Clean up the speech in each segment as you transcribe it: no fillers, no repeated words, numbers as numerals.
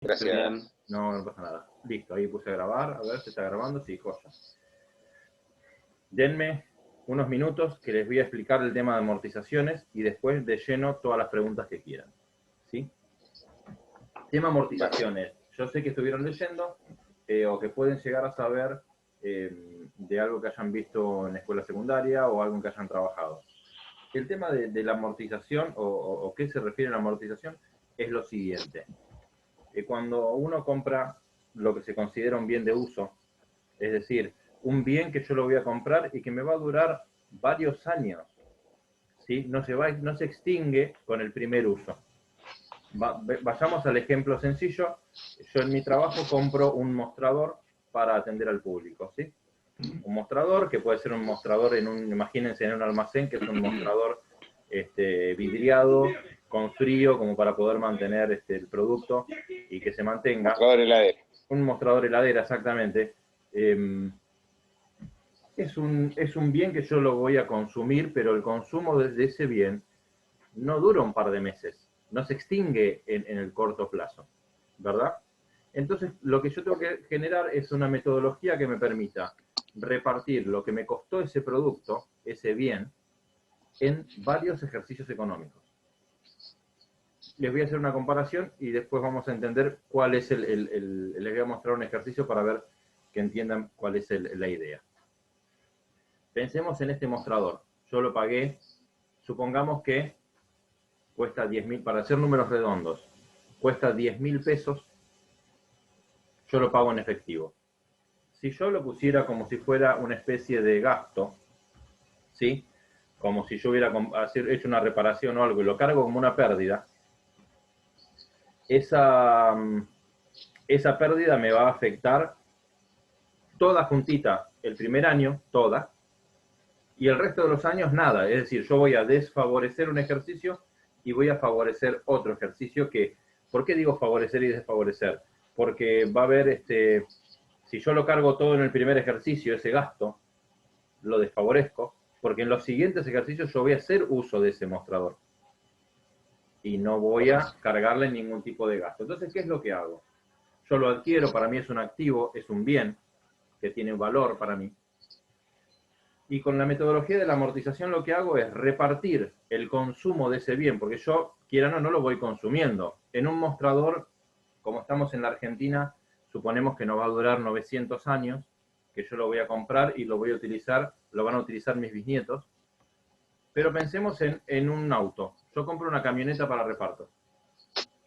Gracias. No, no pasa nada. Listo, ahí puse a grabar. A ver, ¿se está grabando? Sí, joya. Denme unos minutos que les voy a explicar el tema de amortizaciones y después de lleno todas las preguntas que quieran. ¿Sí? Tema amortizaciones. Yo sé que estuvieron leyendo o que pueden llegar a saber de algo que hayan visto en la escuela secundaria o algo en que hayan trabajado. El tema de la amortización o qué se refiere a la amortización es lo siguiente. Cuando uno compra lo que se considera un bien de uso, es decir, un bien que yo lo voy a comprar y que me va a durar varios años, ¿sí? No se extingue con el primer uso. Vayamos al ejemplo sencillo. Yo en mi trabajo compro un mostrador para atender al público, ¿sí? Un mostrador que puede ser un mostrador imagínense en un almacén, que es un mostrador vidriado, con frío, como para poder mantener el producto y que se mantenga. Mostrador heladero. Un mostrador heladera, exactamente. Es un bien que yo lo voy a consumir, pero el consumo de ese bien no dura un par de meses, no se extingue en el corto plazo, ¿verdad? Entonces, lo que yo tengo que generar es una metodología que me permita repartir lo que me costó ese producto, ese bien, en varios ejercicios económicos. Les voy a hacer una comparación y después vamos a entender cuál es les voy a mostrar un ejercicio para ver que entiendan cuál es la idea. Pensemos en este mostrador. Yo lo pagué, supongamos que cuesta 10.000, para hacer números redondos, cuesta 10.000 pesos, yo lo pago en efectivo. Si yo lo pusiera como si fuera una especie de gasto, ¿sí? Como si yo hubiera hecho una reparación o algo y lo cargo como una pérdida, esa pérdida me va a afectar toda juntita el primer año, toda, y el resto de los años nada. Es decir, yo voy a desfavorecer un ejercicio y voy a favorecer otro ejercicio que, ¿por qué digo favorecer y desfavorecer? Porque va a haber, si yo lo cargo todo en el primer ejercicio, ese gasto, lo desfavorezco, porque en los siguientes ejercicios yo voy a hacer uso de ese mostrador y no voy a cargarle ningún tipo de gasto. Entonces, ¿qué es lo que hago? Yo lo adquiero, para mí es un activo, es un bien que tiene valor para mí. Y con la metodología de la amortización lo que hago es repartir el consumo de ese bien, porque yo, quiera o no lo voy consumiendo. En un mostrador, como estamos en la Argentina, suponemos que nos va a durar 900 años, que yo lo voy a comprar y lo voy a utilizar, lo van a utilizar mis bisnietos. Pero pensemos en un auto. Yo compro una camioneta para reparto.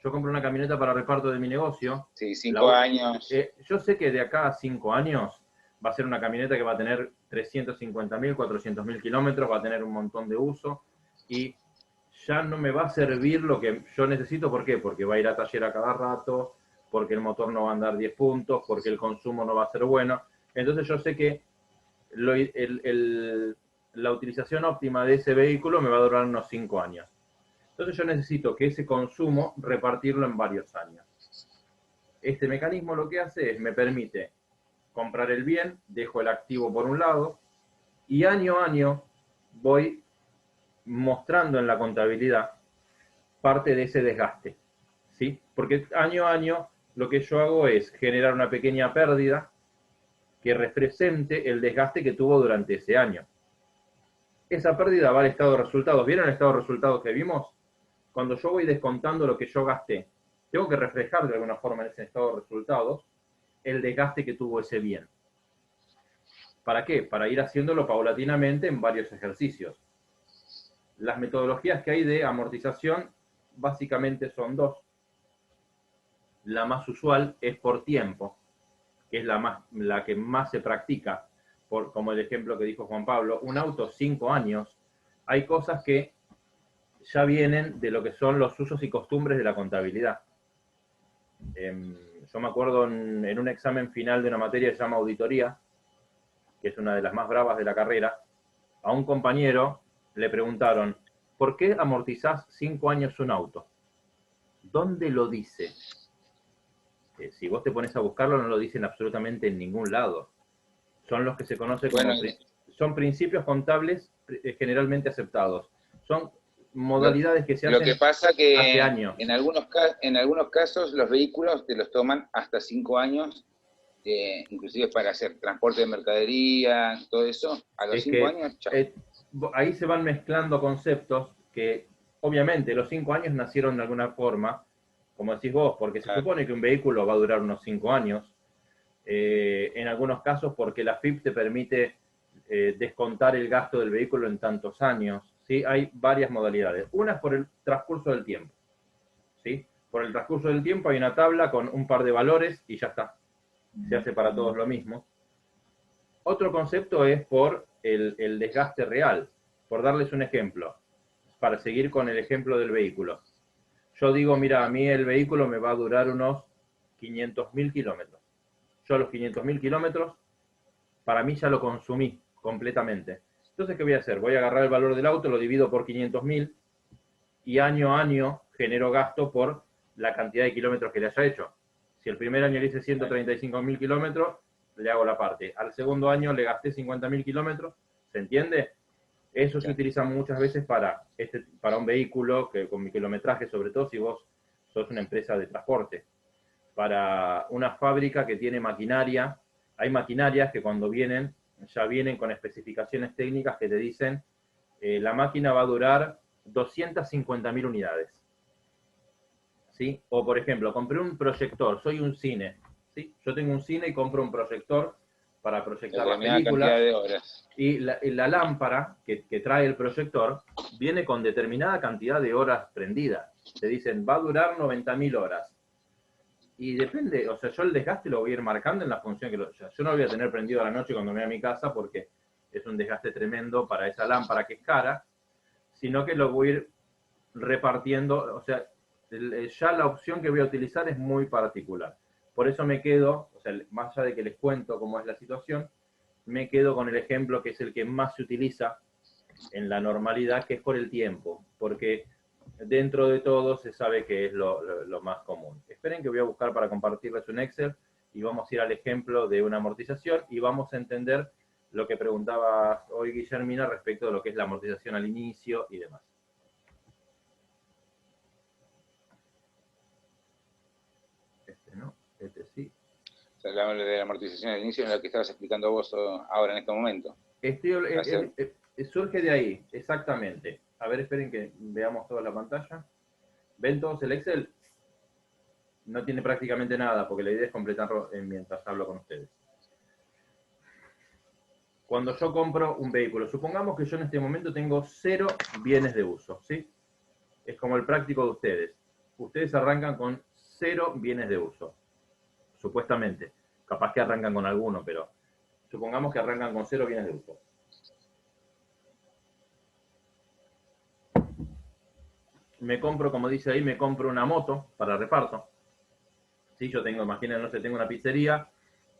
Yo compro una camioneta para reparto de mi negocio. Sí, 5 años. Yo sé que de acá a 5 años va a ser una camioneta que va a tener 350.000, 400.000 kilómetros, va a tener un montón de uso y ya no me va a servir lo que yo necesito. ¿Por qué? Porque va a ir a taller a cada rato, porque el motor no va a andar 10 puntos, porque el consumo no va a ser bueno. Entonces yo sé que la utilización óptima de ese vehículo me va a durar unos 5 años. Entonces yo necesito que ese consumo repartirlo en varios años. Este mecanismo lo que hace es, me permite comprar el bien, dejo el activo por un lado, y año a año voy mostrando en la contabilidad parte de ese desgaste, ¿sí? Porque año a año lo que yo hago es generar una pequeña pérdida que represente el desgaste que tuvo durante ese año. Esa pérdida va al estado de resultados. ¿Vieron el estado de resultados que vimos? Cuando yo voy descontando lo que yo gasté, tengo que reflejar de alguna forma en ese estado de resultados el desgaste que tuvo ese bien. ¿Para qué? Para ir haciéndolo paulatinamente en varios ejercicios. Las metodologías que hay de amortización básicamente son dos. La más usual es por tiempo, que es la que más se practica, como el ejemplo que dijo Juan Pablo. Un auto 5 años, hay cosas que ya vienen de lo que son los usos y costumbres de la contabilidad. Yo me acuerdo en un examen final de una materia que se llama auditoría, que es una de las más bravas de la carrera, a un compañero le preguntaron, ¿por qué amortizás 5 años un auto? ¿Dónde lo dice? Si vos te pones a buscarlo, no lo dicen absolutamente en ningún lado. Son los que se conocen como... Son principios contables generalmente aceptados. Son modalidades que se Lo hacen que pasa hace que años. en algunos casos los vehículos te los toman hasta 5 años, inclusive para hacer transporte de mercadería, todo eso, a los Es 5 que años, chao. ahí se van mezclando conceptos que, obviamente, los 5 años nacieron de alguna forma, como decís vos, porque se Claro. supone que un vehículo va a durar unos 5 años, en algunos casos porque la FIP te permite descontar el gasto del vehículo en tantos años, ¿sí? Hay varias modalidades. Una es por el transcurso del tiempo, ¿sí? Por el transcurso del tiempo hay una tabla con un par de valores y ya está. Se hace para todos lo mismo. Otro concepto es por el desgaste real. Por darles un ejemplo, para seguir con el ejemplo del vehículo. Yo digo, mira, a mí el vehículo me va a durar unos 500.000 kilómetros. Yo los 500.000 kilómetros, para mí ya lo consumí completamente. Entonces, ¿qué voy a hacer? Voy a agarrar el valor del auto, lo divido por 500.000 y año a año genero gasto por la cantidad de kilómetros que le haya hecho. Si el primer año le hice 135.000 kilómetros, le hago la parte. Al segundo año le gasté 50.000 kilómetros, ¿se entiende? Eso se utiliza muchas veces para un vehículo que, con mi kilometraje, sobre todo si vos sos una empresa de transporte. Para una fábrica que tiene maquinaria, hay maquinarias que cuando vienen, ya vienen con especificaciones técnicas que te dicen la máquina va a durar 250.000 unidades. ¿Sí? O por ejemplo, compré un proyector, soy un cine, ¿sí? Yo tengo un cine y compro un proyector para proyectar las Determinada películas. cantidad de horas. Y la lámpara que trae el proyector viene con determinada cantidad de horas prendidas. Te dicen, va a durar 90.000 horas. Y depende, o sea, yo el desgaste lo voy a ir marcando en la función que yo no lo voy a tener prendido a la noche cuando me voy a mi casa porque es un desgaste tremendo para esa lámpara que es cara, sino que lo voy a ir repartiendo, o sea, ya la opción que voy a utilizar es muy particular. Por eso me quedo, o sea, más allá de que les cuento cómo es la situación, me quedo con el ejemplo que es el que más se utiliza en la normalidad, que es por el tiempo, porque dentro de todo se sabe que es lo más común. Esperen que voy a buscar para compartirles un Excel y vamos a ir al ejemplo de una amortización y vamos a entender lo que preguntaba hoy Guillermina respecto de lo que es la amortización al inicio y demás. Este no, este sí. O sea, la de la amortización al inicio es lo que estabas explicando vos ahora en este momento. Surge de ahí, exactamente. A ver, esperen que veamos toda la pantalla. ¿Ven todos el Excel? No tiene prácticamente nada, porque la idea es completarlo mientras hablo con ustedes. Cuando yo compro un vehículo, supongamos que yo en este momento tengo 0 bienes de uso, ¿sí? Es como el práctico de ustedes. Ustedes arrancan con 0 bienes de uso, supuestamente. Capaz que arrancan con alguno, pero supongamos que arrancan con 0 bienes de uso. Me compro, como dice ahí, me compro una moto para reparto. ¿Sí? Yo tengo, imaginen, no sé, tengo una pizzería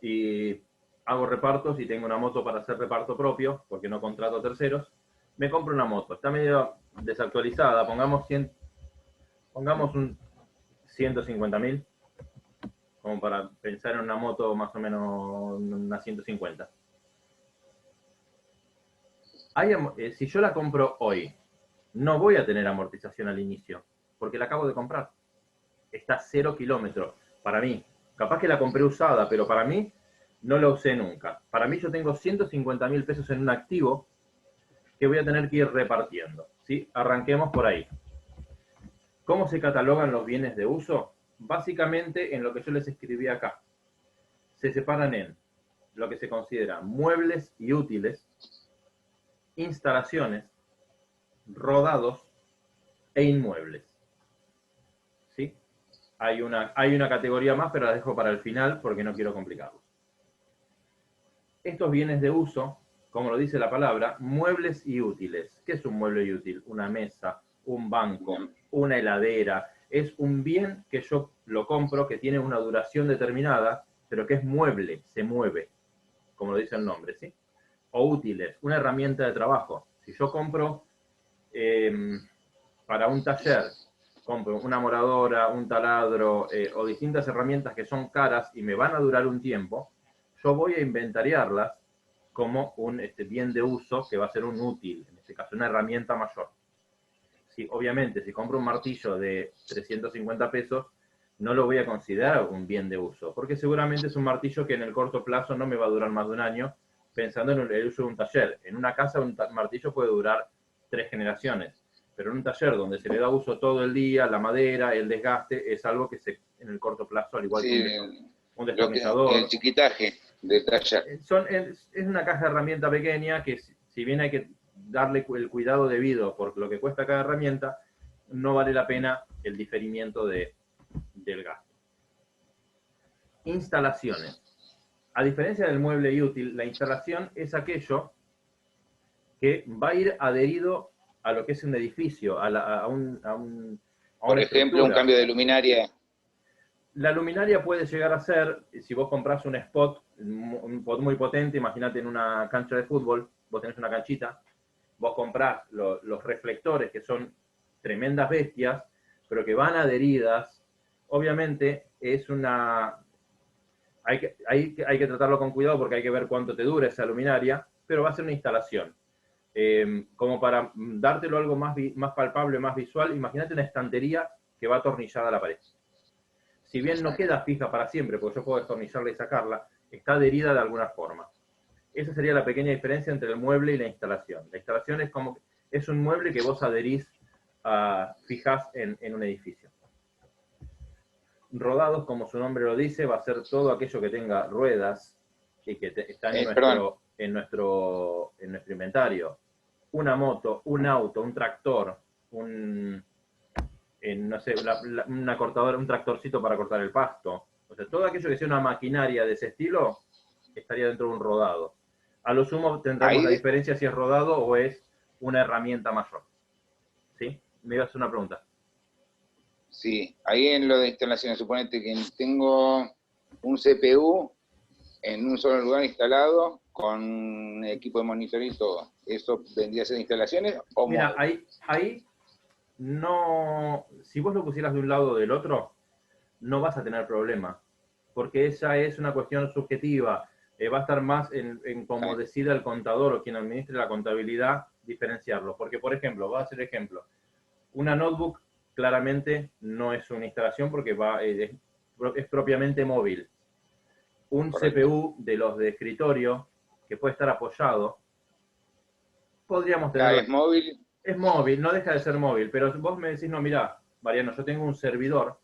y hago repartos y tengo una moto para hacer reparto propio, porque no contrato terceros. Me compro una moto, está medio desactualizada, pongamos un 150.000, como para pensar en una moto más o menos una 150. Si yo la compro hoy, no voy a tener amortización al inicio, porque la acabo de comprar. Está 0 kilómetros. Para mí, capaz que la compré usada, pero para mí no la usé nunca. Para mí yo tengo 150.000 pesos en un activo que voy a tener que ir repartiendo. ¿Sí? Arranquemos por ahí. ¿Cómo se catalogan los bienes de uso? Básicamente en lo que yo les escribí acá. Se separan en lo que se considera muebles y útiles, instalaciones, rodados e inmuebles. ¿Sí? Hay una categoría más, pero la dejo para el final porque no quiero complicarlo. Estos bienes de uso, como lo dice la palabra, muebles y útiles. ¿Qué es un mueble y útil? Una mesa, un banco, una heladera. Es un bien que yo lo compro, que tiene una duración determinada, pero que es mueble, se mueve, como lo dice el nombre, ¿sí? O útiles, una herramienta de trabajo. Si yo compro para un taller, compro una moradora, un taladro o distintas herramientas que son caras y me van a durar un tiempo, yo voy a inventariarlas como un bien de uso que va a ser un útil, en este caso una herramienta mayor. Si, obviamente, si compro un martillo de 350 pesos, no lo voy a considerar un bien de uso, porque seguramente es un martillo que en el corto plazo no me va a durar más de un año, pensando en el uso de un taller. En una casa un martillo puede durar 3 generaciones, pero en un taller donde se le da uso todo el día, la madera, el desgaste, es algo que en el corto plazo, al igual que Sí, un el destornillador. chiquitaje de taller. Es una caja de herramienta pequeña que, si bien hay que darle el cuidado debido por lo que cuesta cada herramienta, no vale la pena el diferimiento del gasto. Instalaciones. A diferencia del mueble y útil, la instalación es aquello que va a ir adherido a lo que es un edificio, a una Por ejemplo, un estructura. cambio de luminaria. La luminaria puede llegar a ser, si vos compras un spot muy potente, imagínate en una cancha de fútbol, vos tenés una canchita, vos comprás los reflectores, que son tremendas bestias, pero que van adheridas. Obviamente es una... Hay que tratarlo con cuidado porque hay que ver cuánto te dura esa luminaria, pero va a ser una instalación. Como para dártelo algo más palpable, más visual, imagínate una estantería que va atornillada a la pared. Si bien no queda fija para siempre, porque yo puedo destornillarla y sacarla, está adherida de alguna forma. Esa sería la pequeña diferencia entre el mueble y la instalación. La instalación es un mueble que vos adherís, fijás en un edificio. Rodados, como su nombre lo dice, va a ser todo aquello que tenga ruedas y que están en nuestro inventario. Una moto, un auto, un tractor, no sé, una cortadora, un tractorcito para cortar el pasto. O sea, todo aquello que sea una maquinaria de ese estilo estaría dentro de un rodado. A lo sumo tendremos la diferencia si es rodado o es una herramienta mayor. ¿Sí? Me ibas a hacer una pregunta. Sí, ahí en lo de instalaciones, suponete que tengo un CPU en un solo lugar instalado con equipo de monitoreo y todo. ¿Eso vendría a ser instalaciones o Mira, módulos? ahí no, si vos lo pusieras de un lado o del otro, no vas a tener problema, porque esa es una cuestión subjetiva. Va a estar más en cómo decida el contador o quien administre la contabilidad diferenciarlo. Porque, por ejemplo, voy a hacer ejemplo, una notebook claramente no es una instalación porque es propiamente móvil. Un Correcto. CPU de los de escritorio que puede estar apoyado, podríamos Claro, tenerlo. es móvil. Es móvil, no deja de ser móvil, pero vos me decís, no, mirá, Mariano, yo tengo un servidor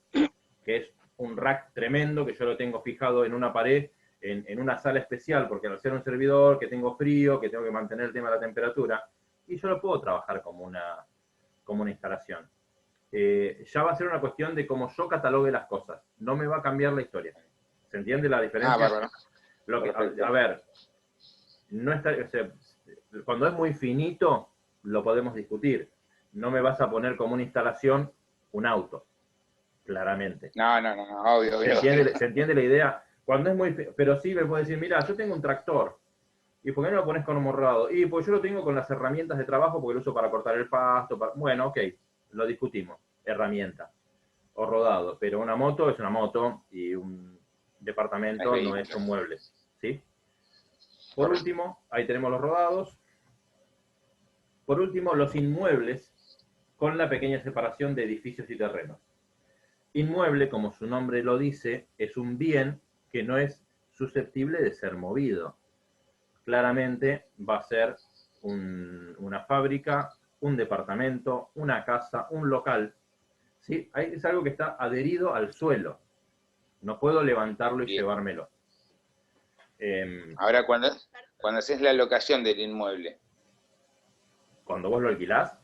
que es un rack tremendo, que yo lo tengo fijado en una pared, en una sala especial, porque al ser un servidor, que tengo frío, que tengo que mantener el tema de la temperatura, y yo lo puedo trabajar como una instalación. Ya va a ser una cuestión de cómo yo catalogue las cosas, no me va a cambiar la historia. ¿Se entiende la diferencia? Bárbaro. A ver, no está, o sea, cuando es muy finito, lo podemos discutir. No me vas a poner como una instalación un auto, claramente. No, obvio. ¿Se entiende la idea? Cuando es muy... Pero sí me puedes decir, mira, yo tengo un tractor. ¿Y por qué no lo pones con un rodado? Y pues yo lo tengo con las herramientas de trabajo porque lo uso para cortar el pasto. Bueno, ok, lo discutimos. Herramienta o rodado. Pero una moto es una moto y un departamento no es un mueble. ¿Sí? Por último, ahí tenemos los rodados. Por último, los inmuebles con la pequeña separación de edificios y terrenos. Inmueble, como su nombre lo dice, es un bien que no es susceptible de ser movido. Claramente va a ser una fábrica, un departamento, una casa, un local. ¿Sí? Es algo que está adherido al suelo. No puedo levantarlo y llevármelo. Ahora, cuando haces la locación del inmueble. Cuando vos lo alquilás.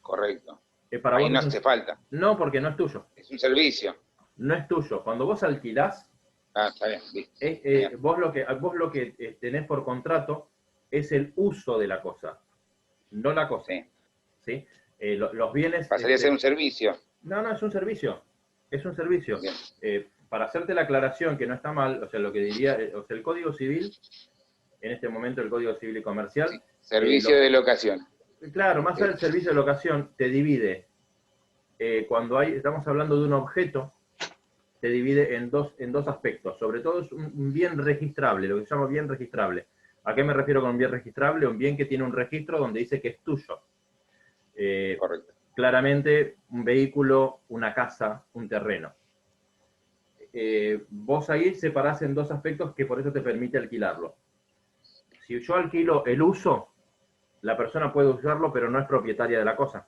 Correcto. Para ahí vos no hace falta. No, porque no es tuyo. Es un servicio. No es tuyo. Cuando vos alquilás, está bien. Vos lo que tenés por contrato es el uso de la cosa, no la cosa. ¿Sí? Los bienes... Pasaría a ser un servicio. No, es un servicio. Es un servicio. Para hacerte la aclaración que no está mal, o sea, lo que diría, o sea, el Código Civil, en este momento el Código Civil y Comercial... Sí, servicio de locación. Claro, más allá del servicio de locación, te divide, cuando estamos hablando de un objeto, te divide en dos aspectos. Sobre todo es un bien registrable, lo que se llama bien registrable. ¿A qué me refiero con un bien registrable? Un bien que tiene un registro donde dice que es tuyo. Correcto. claramente un vehículo, una casa, un terreno. Vos ahí separás en dos aspectos que por eso te permite alquilarlo. Si yo alquilo el uso, la persona puede usarlo, pero no es propietaria de la cosa.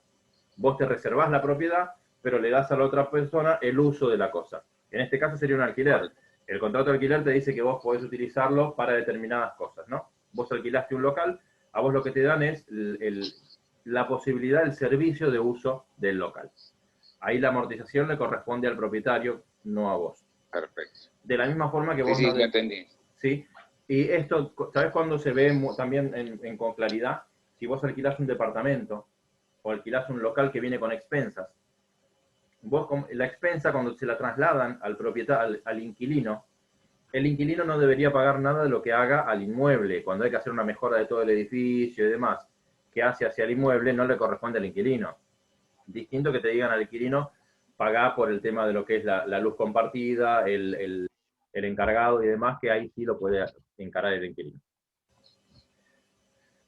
Vos te reservás la propiedad, pero le das a la otra persona el uso de la cosa. En este caso sería un alquiler. El contrato de alquiler te dice que vos podés utilizarlo para determinadas cosas, ¿no? Vos alquilaste un local, a vos lo que te dan es la posibilidad del servicio de uso del local. Ahí la amortización le corresponde al propietario, no a vos. Perfecto. De la misma forma que Sí, vos sí, no... lo entendí. ¿Sí? Y esto, ¿sabes cuándo se ve también con claridad? Si vos alquilás un departamento o alquilás un local que viene con expensas, vos la expensa cuando se la trasladan al propietario, al inquilino, el inquilino no debería pagar nada de lo que haga al inmueble. Cuando hay que hacer una mejora de todo el edificio y demás, que hace hacia el inmueble, no le corresponde al inquilino. Distinto que te digan al inquilino, pagá por el tema de lo que es la luz compartida, el encargado y demás, que ahí sí lo puede encarar el inquilino.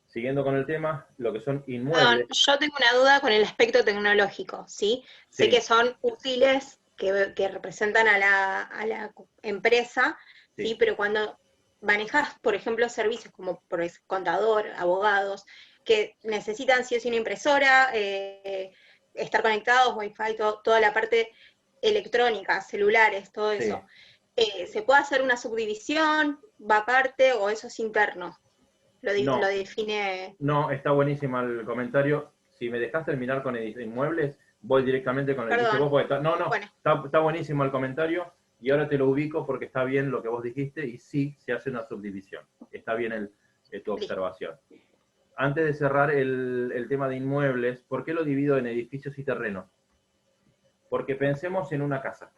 Siguiendo con el tema, lo que son inmuebles. Perdón, yo tengo una duda con el aspecto tecnológico, ¿sí? Sé Sí. que son útiles, que representan a la empresa, Sí. ¿sí? Pero cuando manejas, por ejemplo, servicios como por contador, abogados, que necesitan sí o sí una impresora, estar conectados, Wi-Fi, toda la parte electrónica, celulares, todo Sí. eso. ¿Se puede hacer una subdivisión, va aparte, o eso es interno? Lo No, define... no, está buenísimo el comentario. Si me dejas terminar con inmuebles, voy directamente con el que dice Perdón. vos. Porque no, Bueno. está buenísimo el comentario y ahora te lo ubico porque está bien lo que vos dijiste y sí se hace una subdivisión. Está bien tu observación. Antes de cerrar el tema de inmuebles, ¿por qué lo divido en edificios y terrenos? Porque pensemos en una casa.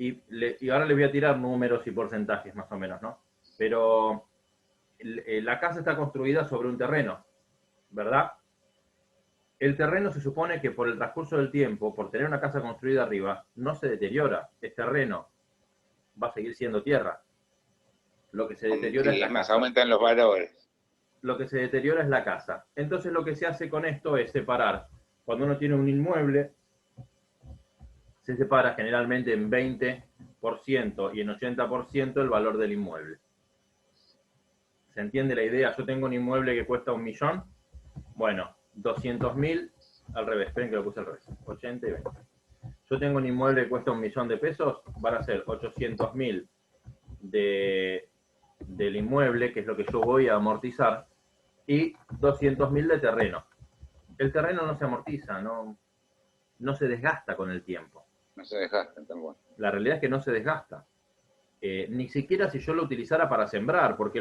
Y ahora le voy a tirar números y porcentajes más o menos, ¿no? Pero la casa está construida sobre un terreno, ¿verdad? El terreno se supone que por el transcurso del tiempo, por tener una casa construida arriba, no se deteriora. Es terreno, va a seguir siendo tierra. Lo que se deteriora es la casa. Aumentan los valores. Lo que se deteriora es la casa. Entonces lo que se hace con esto es separar. Cuando uno tiene un inmueble, se separa generalmente en 20% y en 80% el valor del inmueble. ¿Se entiende la idea? Yo tengo un inmueble que cuesta 1 millón. Bueno, 200.000, al revés, esperen que lo puse al revés, 80 y 20. Yo tengo un inmueble que cuesta 1 millón de pesos, van a ser 800.000 del inmueble, que es lo que yo voy a amortizar, y 200.000 de terreno. El terreno no se amortiza, no se desgasta con el tiempo. No se desgasta, tan bueno. La realidad es que no se desgasta. Ni siquiera si yo lo utilizara para sembrar, porque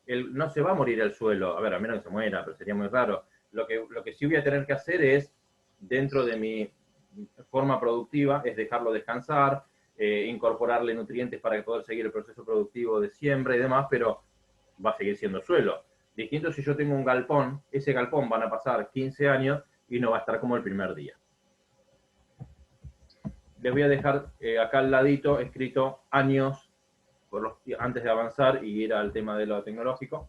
no se va a morir el suelo. A ver, a menos que se muera, pero sería muy raro. Lo que sí voy a tener que hacer es, dentro de mi forma productiva, es dejarlo descansar, incorporarle nutrientes para poder seguir el proceso productivo de siembra y demás, pero va a seguir siendo suelo. Distinto si yo tengo un galpón, ese galpón van a pasar 15 años y no va a estar como el primer día. Les voy a dejar acá al ladito escrito años antes de avanzar y ir al tema de lo tecnológico,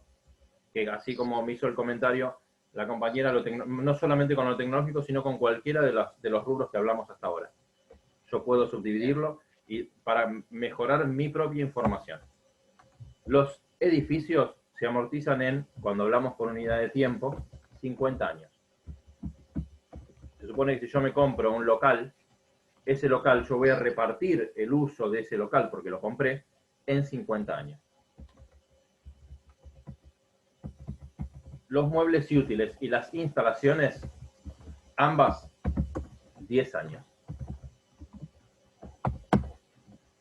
que así como me hizo el comentario la compañera, no solamente con lo tecnológico, sino con cualquiera de los rubros que hablamos hasta ahora. Yo puedo subdividirlo y para mejorar mi propia información. Los edificios se amortizan cuando hablamos por unidad de tiempo, 50 años. Se supone que si yo me compro un local, ese local yo voy a repartir el uso de ese local, porque lo compré, en 50 años. Los muebles y útiles y las instalaciones, ambas, 10 años.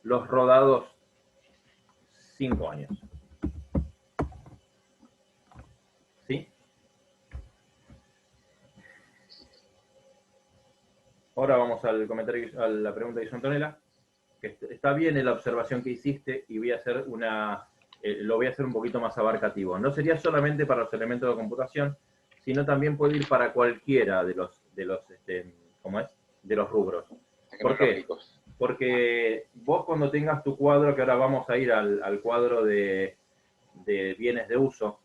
Los rodados, 5 años. ¿Sí? Ahora vamos al comentario, a la pregunta que hizo Antonella, que está bien en la observación que hiciste y voy a hacer lo voy a hacer un poquito más abarcativo. No sería solamente para los elementos de computación, sino también puede ir para cualquiera de los rubros. ¿Por qué? Porque vos cuando tengas tu cuadro, que ahora vamos a ir al cuadro de bienes de uso,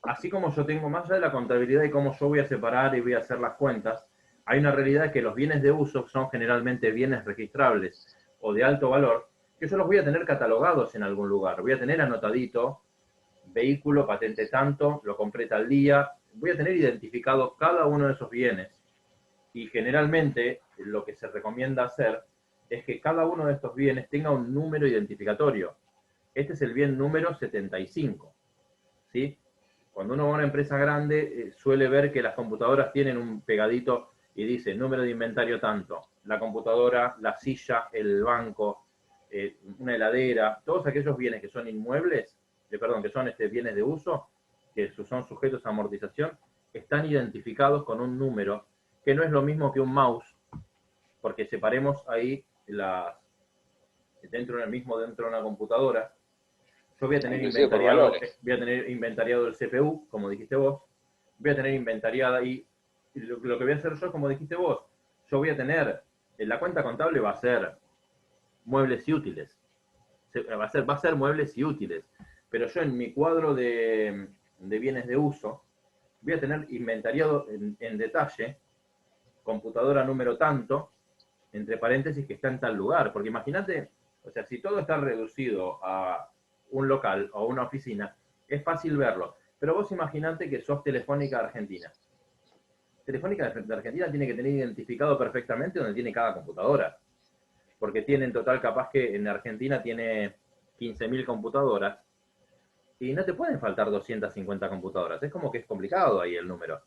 así como yo tengo, más allá de la contabilidad y cómo yo voy a separar y voy a hacer las cuentas, hay una realidad que los bienes de uso son generalmente bienes registrables o de alto valor, que yo los voy a tener catalogados en algún lugar. Voy a tener anotadito, vehículo, patente tanto, lo compré tal día. Voy a tener identificado cada uno de esos bienes. Y generalmente lo que se recomienda hacer es que cada uno de estos bienes tenga un número identificatorio. Este es el bien número 75. ¿Sí? Cuando uno va a una empresa grande, suele ver que las computadoras tienen un pegadito y dice número de inventario tanto. La computadora, la silla, el banco, una heladera, todos aquellos bienes que son inmuebles, perdón, que son bienes de uso, que son sujetos a amortización, están identificados con un número, que no es lo mismo que un mouse, porque separemos ahí dentro de una computadora. Yo voy a tener inventariado el CPU, como dijiste vos, voy a tener inventariada y lo que voy a hacer yo, como dijiste vos, yo voy a tener, la cuenta contable va a ser muebles y útiles, va a ser muebles y útiles, pero yo en mi cuadro de bienes de uso voy a tener inventariado en detalle, computadora número tanto, entre paréntesis que está en tal lugar, porque imagínate, o sea, si todo está reducido a un local o una oficina, es fácil verlo. Pero vos imaginate que sos Telefónica Argentina. Telefónica de Argentina tiene que tener identificado perfectamente donde tiene cada computadora. Porque tiene en total, capaz que en Argentina tiene 15.000 computadoras y no te pueden faltar 250 computadoras. Es como que es complicado ahí el número.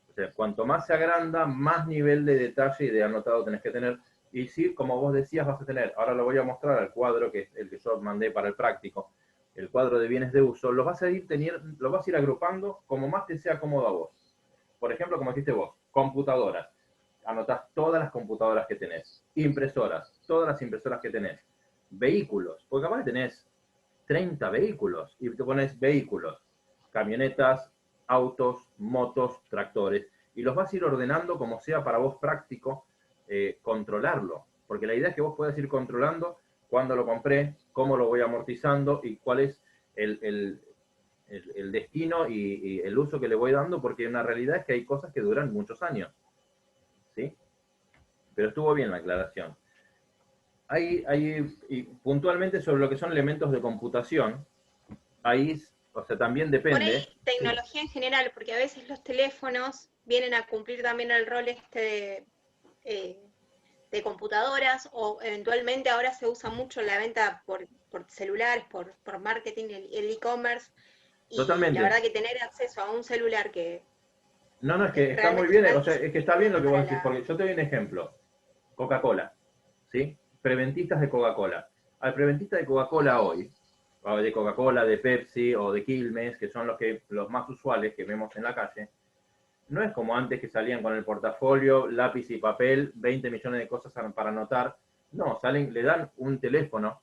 O sea, cuanto más se agranda, más nivel de detalle y de anotado tenés que tener. Y sí, como vos decías, vas a tener, ahora lo voy a mostrar al cuadro, que es el que yo mandé para el práctico, el cuadro de bienes de uso, lo vas a ir agrupando como más te sea cómodo a vos. Por ejemplo, como dijiste vos, computadoras. Anotás todas las computadoras que tenés. Impresoras, todas las impresoras que tenés. Vehículos, porque capaz que tenés 30 vehículos y te pones vehículos, camionetas, autos, motos, tractores, y los vas a ir ordenando como sea para vos práctico controlarlo, porque la idea es que vos puedas ir controlando cuándo lo compré, cómo lo voy amortizando y cuál es el destino y el uso que le voy dando, porque una realidad es que hay cosas que duran muchos años, ¿sí? Pero estuvo bien la aclaración. Y puntualmente sobre lo que son elementos de computación, ahí, o sea, también Por ahí, depende. tecnología en general, porque a veces los teléfonos vienen a cumplir también el rol de computadoras, o eventualmente ahora se usa mucho la venta por celulares, por marketing, el e-commerce, y la Totalmente. verdad que tener acceso a un celular que No, no, es que está muy realmente bien, está o sea, es que está bien lo que vos para decís, la... porque yo te doy un ejemplo. Coca-Cola, ¿sí? Preventistas de Coca-Cola. Al preventista de Coca-Cola hoy, o de Coca-Cola, de Pepsi o de Quilmes, que son los más usuales que vemos en la calle, no es como antes que salían con el portafolio, lápiz y papel, 20 millones de cosas para anotar. No, salen, le dan un teléfono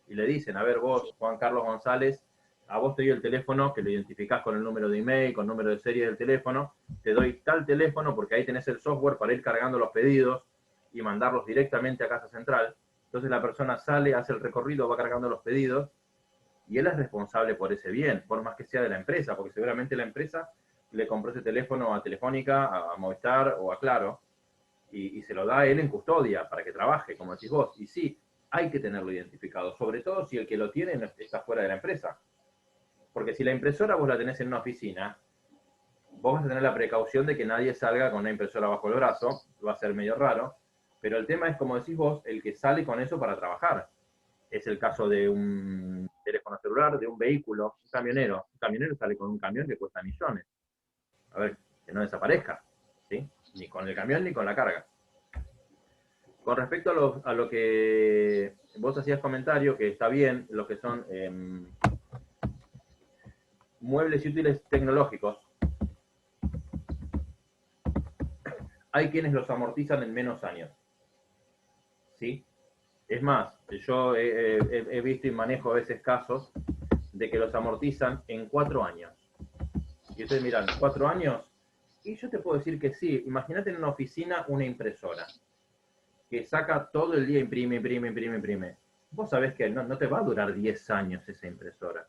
y le dicen, a ver vos, Sí, Juan Carlos González, a vos te doy el teléfono, que lo identificás con el número de email, con el número de serie del teléfono, te doy tal teléfono porque ahí tenés el software para ir cargando los pedidos y mandarlos directamente a Casa Central. Entonces la persona sale, hace el recorrido, va cargando los pedidos y él es responsable por ese bien, por más que sea de la empresa, porque seguramente la empresa le compró ese teléfono a Telefónica, a Movistar o a Claro, y se lo da a él en custodia para que trabaje, como decís vos. Y sí, hay que tenerlo identificado, sobre todo si el que lo tiene no está fuera de la empresa. Porque si la impresora vos la tenés en una oficina, vos vas a tener la precaución de que nadie salga con una impresora bajo el brazo, va a ser medio raro, pero el tema es, como decís vos, el que sale con eso para trabajar. Es el caso de un teléfono celular, de un vehículo, un camionero. Un camionero sale con un camión que cuesta millones. A ver, que no desaparezca, ¿sí? Ni con el camión ni con la carga. Con respecto a lo que vos hacías comentario, que está bien, lo que son muebles y útiles tecnológicos, hay quienes los amortizan en menos años, ¿sí? Es más, yo he visto y manejo a veces casos de que los amortizan en 4 años. Y ustedes miran, 4 años, y yo te puedo decir que sí. Imagínate en una oficina una impresora que saca todo el día, imprime, imprime, imprime, imprime. Vos sabés que no te va a durar 10 años esa impresora.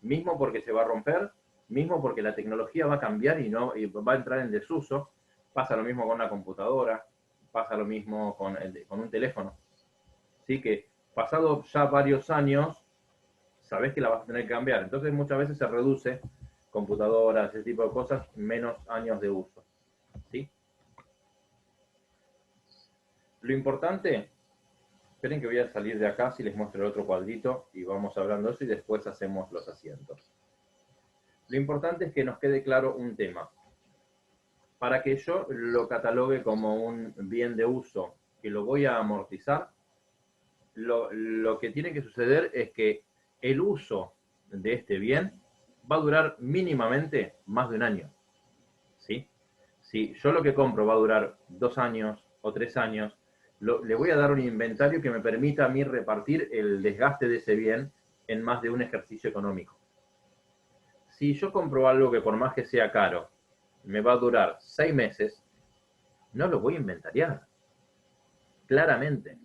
Mismo porque se va a romper, Mismo porque la tecnología va a cambiar y va a entrar en desuso. Pasa lo mismo con una computadora, pasa lo mismo con un teléfono. Así que pasado ya varios años, sabés que la vas a tener que cambiar. Entonces muchas veces se reduce computadoras, ese tipo de cosas, menos años de uso. ¿Sí? Lo importante, esperen que voy a salir de acá si les muestro el otro cuadrito y vamos hablando de eso y después hacemos los asientos. Lo importante es que nos quede claro un tema. Para que yo lo catalogue como un bien de uso que lo voy a amortizar, lo que tiene que suceder es que el uso de este bien va a durar mínimamente más de un año. ¿Sí? Si yo lo que compro va a durar 2 años o 3 años, le voy a dar un inventario que me permita a mí repartir el desgaste de ese bien en más de un ejercicio económico. Si yo compro algo que por más que sea caro, me va a durar 6 meses, no lo voy a inventariar. Claramente.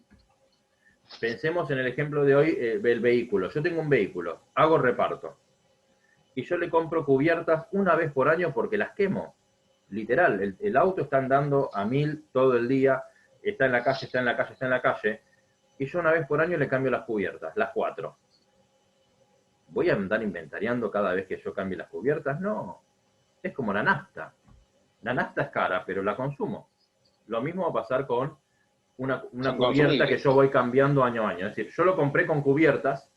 Pensemos en el ejemplo de hoy, el vehículo. Yo tengo un vehículo, hago reparto. Y yo le compro cubiertas una vez por año porque las quemo. Literal, el auto está andando a 1000 todo el día, está en la calle, está en la calle, está en la calle. Y yo una vez por año le cambio las cubiertas, las 4. ¿Voy a andar inventariando cada vez que yo cambie las cubiertas? No. Es como la nafta. La nafta es cara, pero la consumo. Lo mismo va a pasar con una cubierta que yo voy cambiando año a año. Es decir, yo lo compré con cubiertas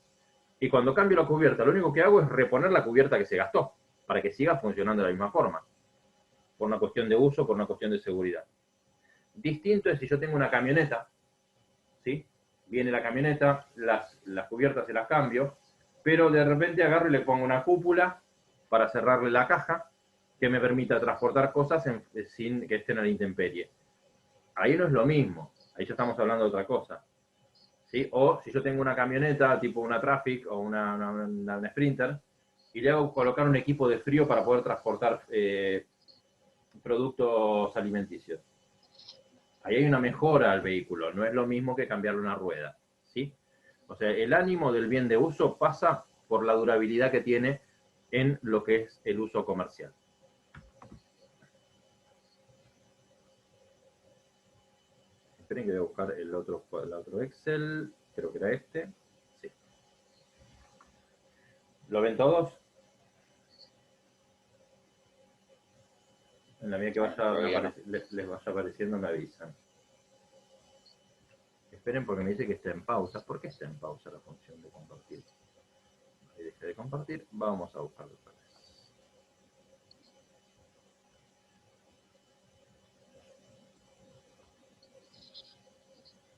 y cuando cambio la cubierta, lo único que hago es reponer la cubierta que se gastó para que siga funcionando de la misma forma. Por una cuestión de uso, por una cuestión de seguridad. Distinto es si yo tengo una camioneta, ¿sí? Viene la camioneta, las cubiertas se las cambio, pero de repente agarro y le pongo una cúpula para cerrarle la caja que me permita transportar cosas sin que estén a la intemperie. Ahí no es lo mismo, ahí ya estamos hablando de otra cosa. ¿Sí? O si yo tengo una camioneta tipo una Traffic o una Sprinter y le hago colocar un equipo de frío para poder transportar productos alimenticios. Ahí hay una mejora al vehículo, no es lo mismo que cambiarle una rueda. ¿Sí? O sea, el ánimo del bien de uso pasa por la durabilidad que tiene en lo que es el uso comercial. Esperen que voy a buscar el otro Excel, creo que era este. Sí. ¿Lo ven todos? En la medida que les vaya apareciendo me avisan. Esperen porque me dice que está en pausa. ¿Por qué está en pausa la función de compartir? Ahí dejé de compartir, vamos a buscarlo otra vez.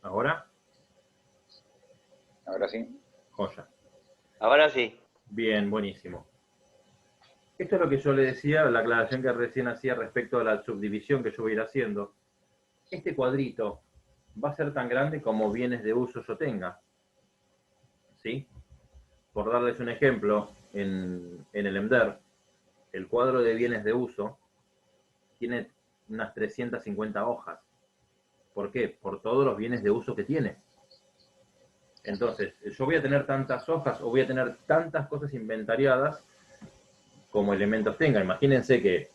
¿Ahora? Ahora sí. Joya. Ahora sí. Bien, buenísimo. Esto es lo que yo le decía, la aclaración que recién hacía respecto a la subdivisión que yo voy a ir haciendo. Este cuadrito va a ser tan grande como bienes de uso yo tenga. ¿Sí? Por darles un ejemplo, en el EMDER, el cuadro de bienes de uso tiene unas 350 hojas. ¿Por qué? Por todos los bienes de uso que tiene. Entonces, yo voy a tener tantas hojas o voy a tener tantas cosas inventariadas como elementos tenga. Imagínense que,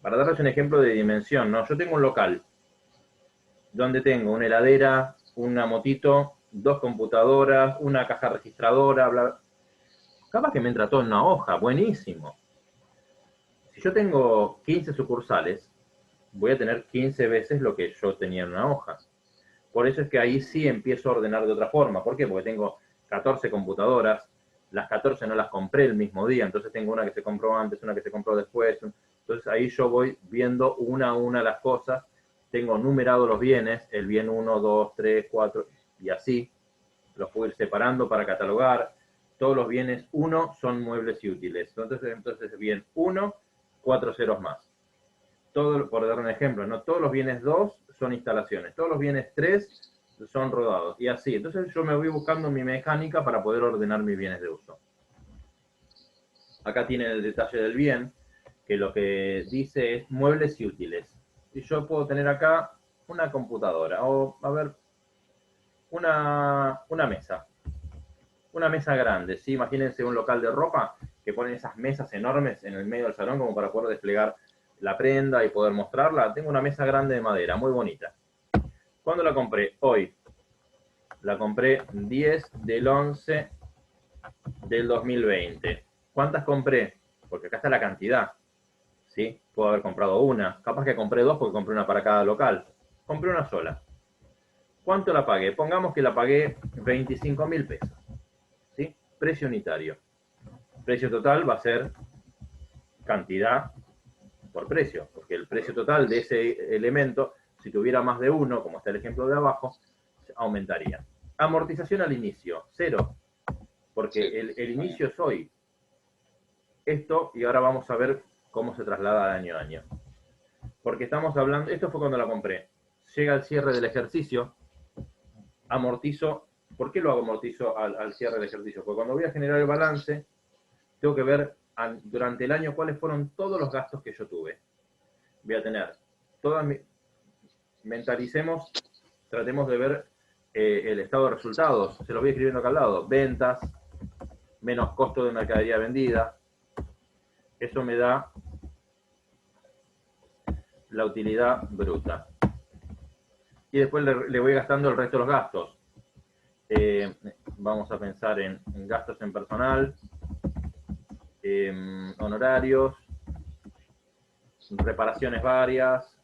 para darles un ejemplo de dimensión, ¿no? Yo tengo un local donde tengo una heladera, una motito, 2 computadoras, una caja registradora, bla. Capaz que me entra todo en una hoja, buenísimo. Si yo tengo 15 sucursales, voy a tener 15 veces lo que yo tenía en una hoja. Por eso es que ahí sí empiezo a ordenar de otra forma. ¿Por qué? Porque tengo 14 computadoras, las 14 no las compré el mismo día, entonces tengo una que se compró antes, una que se compró después. Entonces ahí yo voy viendo una a una las cosas, tengo numerados los bienes, el bien 1, 2, 3, 4, y así. Los puedo ir separando para catalogar. Todos los bienes 1 son muebles y útiles. Entonces bien 1, 4 ceros más. Todo, por dar un ejemplo, ¿no? Todos los bienes 2 son instalaciones, todos los bienes 3 son rodados, y así. Entonces yo me voy buscando mi mecánica para poder ordenar mis bienes de uso. Acá tienen el detalle del bien, que lo que dice es muebles y útiles. Y yo puedo tener acá una computadora, o, a ver, una mesa. Una mesa grande, ¿sí? Imagínense un local de ropa que ponen esas mesas enormes en el medio del salón como para poder desplegar la prenda y poder mostrarla. Tengo una mesa grande de madera, muy bonita. ¿Cuándo la compré? Hoy. La compré 10 del 11 del 2020. ¿Cuántas compré? Porque acá está la cantidad, ¿sí? Puedo haber comprado una. Capaz que compré dos porque compré una para cada local. Compré una sola. ¿Cuánto la pagué? Pongamos que la pagué 25.000 pesos, ¿sí? Precio unitario. Precio total va a ser cantidad por precio, porque el precio total de ese elemento, si tuviera más de uno, como está el ejemplo de abajo, aumentaría. Amortización al inicio, 0, porque el inicio es hoy. Esto, y ahora vamos a ver cómo se traslada de año a año. Porque estamos hablando, esto fue cuando la compré. Llega el cierre del ejercicio, amortizo. ¿Por qué lo amortizo al cierre del ejercicio? Porque cuando voy a generar el balance, tengo que ver durante el año cuáles fueron todos los gastos que yo tuve. Voy a tener todas mentalicemos, tratemos de ver el estado de resultados. Se los voy escribiendo acá al lado. Ventas, menos costo de mercadería vendida. Eso me da la utilidad bruta. Y después le voy gastando el resto de los gastos. Vamos a pensar en gastos en personal, honorarios, reparaciones varias,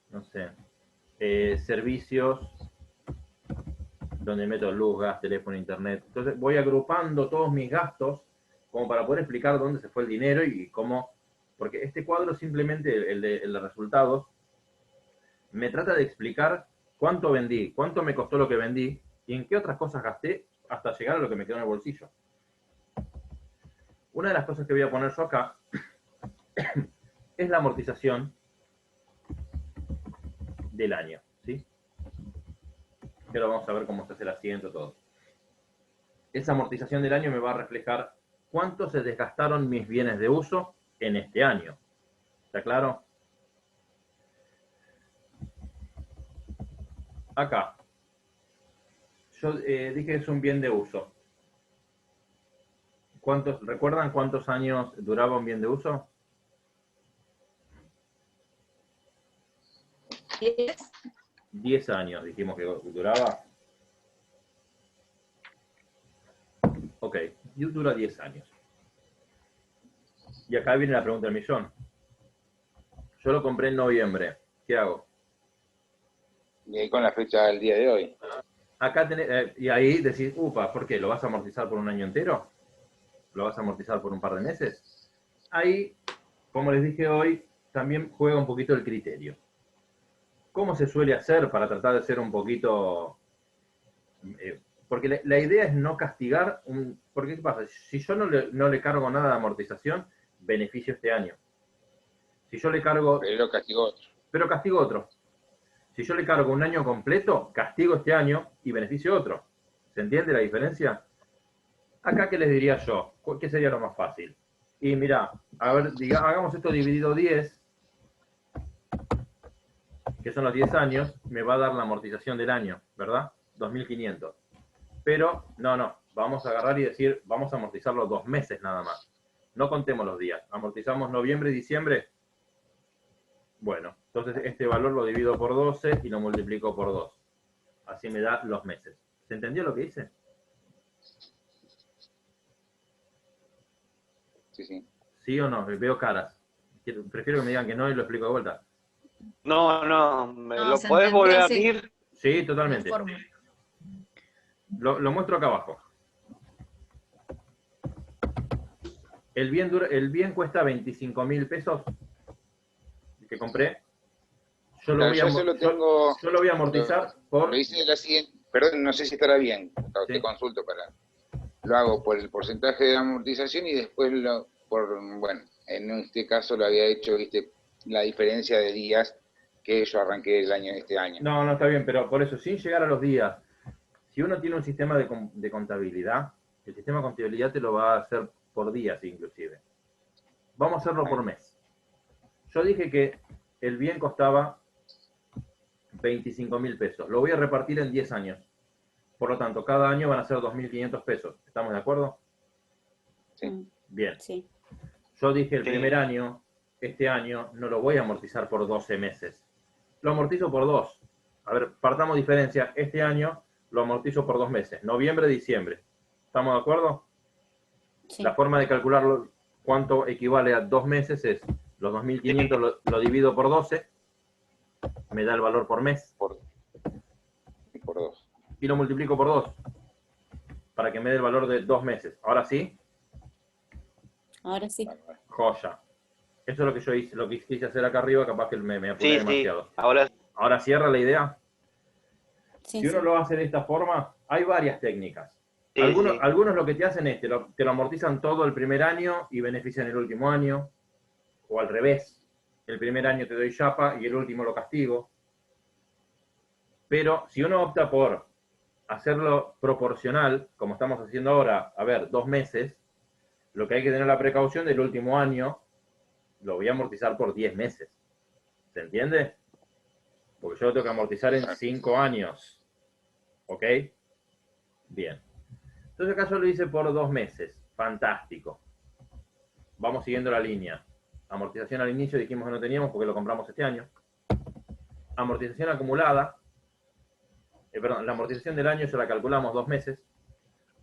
no sé, servicios, donde meto luz, gas, teléfono, internet. Entonces voy agrupando todos mis gastos como para poder explicar dónde se fue el dinero y cómo, porque este cuadro simplemente, el de resultados, me trata de explicar cuánto vendí, cuánto me costó lo que vendí y en qué otras cosas gasté hasta llegar a lo que me quedó en el bolsillo. Una de las cosas que voy a poner yo acá es la amortización del año, ¿sí? Pero vamos a ver cómo se hace el asiento, todo. Esa amortización del año me va a reflejar cuánto se desgastaron mis bienes de uso en este año. ¿Está claro? Acá. Yo dije que es un bien de uso. ¿Recuerdan cuántos años duraba un bien de uso? 10 años dijimos que duraba. Ok, y dura 10 años. Y acá viene la pregunta del millón. Yo lo compré en noviembre. ¿Qué hago? Y ahí con la fecha del día de hoy. Acá tenés, y ahí decís, upa, ¿por qué? ¿Lo vas a amortizar por un año entero? ¿Lo vas a amortizar por un par de meses? Ahí, como les dije hoy, también juega un poquito el criterio. ¿Cómo se suele hacer para tratar de ser un poquito... porque la idea es no castigar, porque ¿qué pasa? Si yo no le cargo nada de amortización, beneficio este año. Si yo le cargo... Pero castigo otro. Pero castigo otro. Si yo le cargo un año completo, castigo este año y beneficio otro. ¿Se entiende la diferencia? Acá, ¿qué les diría yo? ¿Qué sería lo más fácil? Y mira, a ver, hagamos esto dividido 10, que son los 10 años, me va a dar la amortización del año, ¿verdad? 2.500. Pero, no, vamos a agarrar y decir, vamos a amortizarlo 2 meses nada más. No contemos los días. Amortizamos noviembre y diciembre. Bueno, entonces este valor lo divido por 12 y lo multiplico por 2. Así me da los meses. ¿Se entendió lo que hice? Sí. ¿Sí o no? Veo caras. Prefiero que me digan que no y lo explico de vuelta. No, ¿me No, lo se podés entendió, volver a sí. decir? Sí, totalmente. Lo muestro acá abajo. El bien cuesta 25.000 pesos que compré. Yo lo voy a amortizar por... Lo hice de la siguiente, perdón, no sé si estará bien, te Sí. consulto lo hago por el porcentaje de amortización y después bueno, en este caso lo había hecho, viste, la diferencia de días que yo arranqué este año. No, está bien, pero por eso, sin llegar a los días, si uno tiene un sistema de contabilidad, el sistema de contabilidad te lo va a hacer por días inclusive. Vamos a hacerlo por mes. Yo dije que el bien costaba 25.000 pesos. Lo voy a repartir en 10 años. Por lo tanto, cada año van a ser 2.500 pesos. ¿Estamos de acuerdo? Sí. Bien. Sí. Yo dije el Sí. primer año, este año, no lo voy a amortizar por 12 meses. Lo amortizo por 2. A ver, partamos diferencia. Este año lo amortizo por 2 meses. Noviembre, diciembre. ¿Estamos de acuerdo? Sí. La forma de calcular cuánto equivale a 2 meses es los 2.500 lo divido por 12, me da el valor por mes, Y por 2. y lo multiplico por 2, para que me dé el valor de 2 meses. Ahora sí, Ahora sí. joya. Eso es lo que yo hice, lo que quise hacer acá arriba, capaz que me apuré Sí, sí. demasiado. Ahora Ahora cierra la idea. Sí, Si uno sí. lo hace de esta forma, hay varias técnicas. sí, Algunos, sí. algunos lo que te hacen es, te lo amortizan todo el primer año y benefician el último año, o al revés. El primer año te doy chapa y el último lo castigo. Pero si uno opta por hacerlo proporcional, como estamos haciendo ahora, a ver, 2 meses, lo que hay que tener la precaución del último año, lo voy a amortizar por 10 meses. ¿Se entiende? Porque yo lo tengo que amortizar en 5 años. ¿Ok? Bien. Entonces acá yo lo hice por 2 meses. Fantástico. Vamos siguiendo la línea. Amortización al inicio dijimos que no teníamos porque lo compramos este año. Amortización acumulada. Perdón, la amortización del año ya la calculamos 2 meses.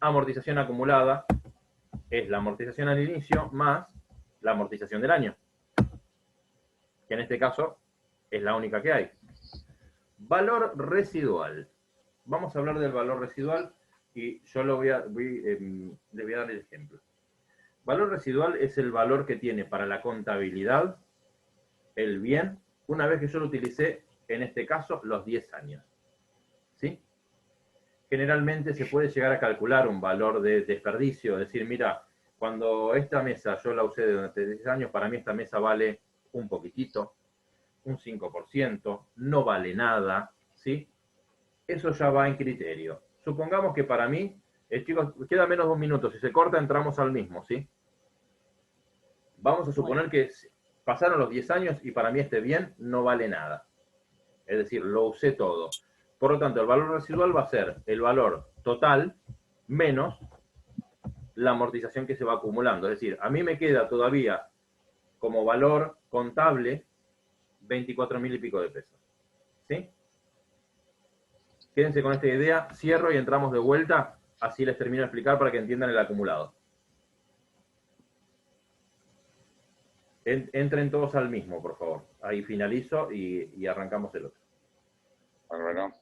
Amortización acumulada es la amortización al inicio más la amortización del año, que en este caso es la única que hay. Valor residual. Vamos a hablar del valor residual y yo le voy a dar el ejemplo. Valor residual es el valor que tiene para la contabilidad el bien una vez que yo lo utilicé, en este caso, los 10 años. ¿Sí? Generalmente se puede llegar a calcular un valor de desperdicio, es decir, mira, cuando esta mesa yo la usé durante 10 años, para mí esta mesa vale un poquitito, un 5%, no vale nada, ¿sí? Eso ya va en criterio. Supongamos que para mí, chicos, queda menos de 1 minuto, si se corta entramos al mismo, ¿sí? Vamos a suponer que pasaron los 10 años y para mí este bien no vale nada. Es decir, lo usé todo. Por lo tanto, el valor residual va a ser el valor total menos la amortización que se va acumulando. Es decir, a mí me queda todavía como valor contable 24.000 y pico de pesos. ¿Sí? Quédense con esta idea, cierro y entramos de vuelta, así les termino de explicar para que entiendan el acumulado. Entren todos al mismo, por favor. Ahí finalizo y arrancamos el otro. Bárbaro.